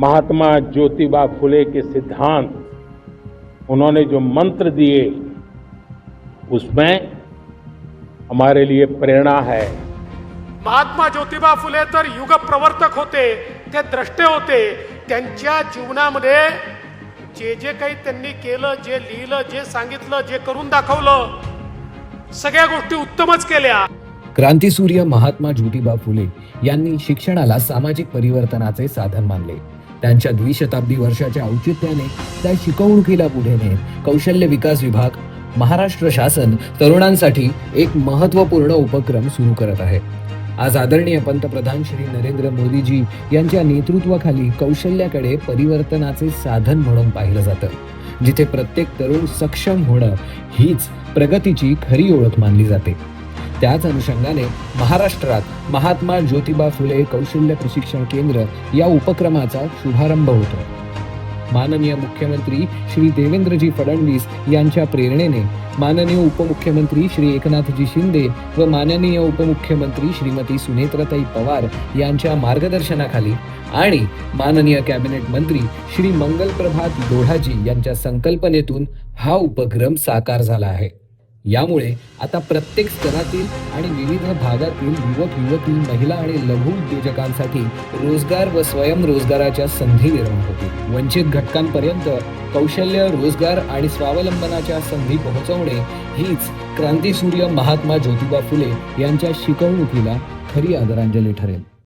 महात्मा ज्योतिबा फुले के सिद्धांत, उन्होंने जो मंत्र दिए, उसमें हमारे लिए प्रेरणा है। महात्मा ज्योतिबा फुले तर युग प्रवर्तक होते, ते द्रष्टे होते। त्यांच्या जीवनामध्ये जे जे काही त्यांनी केलं, जे लिहिलं, जे सांगितलं, जे करून दाखवलं, सगळ्या गोष्टी उत्तमच केल्या। क्रांतीसूर्य महात्मा ज्योतिबा फुले यांनी शिक्षणाला सामाजिक परिवर्तनाचे साधन मानले। त्यांच्या द्विशताब्दी वर्षाच्या औचित्याने त्या शिकवणुकीला पुढे नेत कौशल्य विकास विभाग, महाराष्ट्र शासन तरुणांसाठी एक महत्त्वपूर्ण उपक्रम सुरू करत आहे। आज आदरणीय पंतप्रधान श्री नरेंद्र मोदीजी यांच्या नेतृत्वाखाली कौशल्याकडे परिवर्तनाचे साधन म्हणून पाहिलं जातं, जिथे प्रत्येक तरुण सक्षम होणं हीच प्रगतीची खरी ओळख मानली जाते। त्याच अनुषंगाने महाराष्ट्रात महात्मा ज्योतिबा फुले कौशल्य प्रशिक्षण केंद्र या उपक्रमाचा शुभारंभ होतो। माननीय मुख्यमंत्री श्री देवेंद्रजी फडणवीस यांच्या प्रेरणेने माननीय उपमुख्यमंत्री श्री एकनाथजी शिंदे व माननीय उपमुख्यमंत्री श्रीमती सुनेत्राताई पवार यांच्या मार्गदर्शनाखाली आणि माननीय कॅबिनेट मंत्री श्री मंगलप्रभात लोढाजी यांच्या संकल्पनेतून हा उपक्रम साकार झाला आहे। यामुळे आता प्रत्येक स्तरातील आणि विविध भागातील युवक युवती, महिला आणि लघु उद्योजकांसाठी रोजगार व स्वयंरोजगाराच्या संधी निर्माण होतील। वंचित घटकांपर्यंत कौशल्य, रोजगार आणि स्वावलंबनाच्या संधी पोहोचवणे हीच क्रांतीसूर्य महात्मा ज्योतिबा फुले यांच्या शिकवणुकीला खरी आदरांजली ठरेल।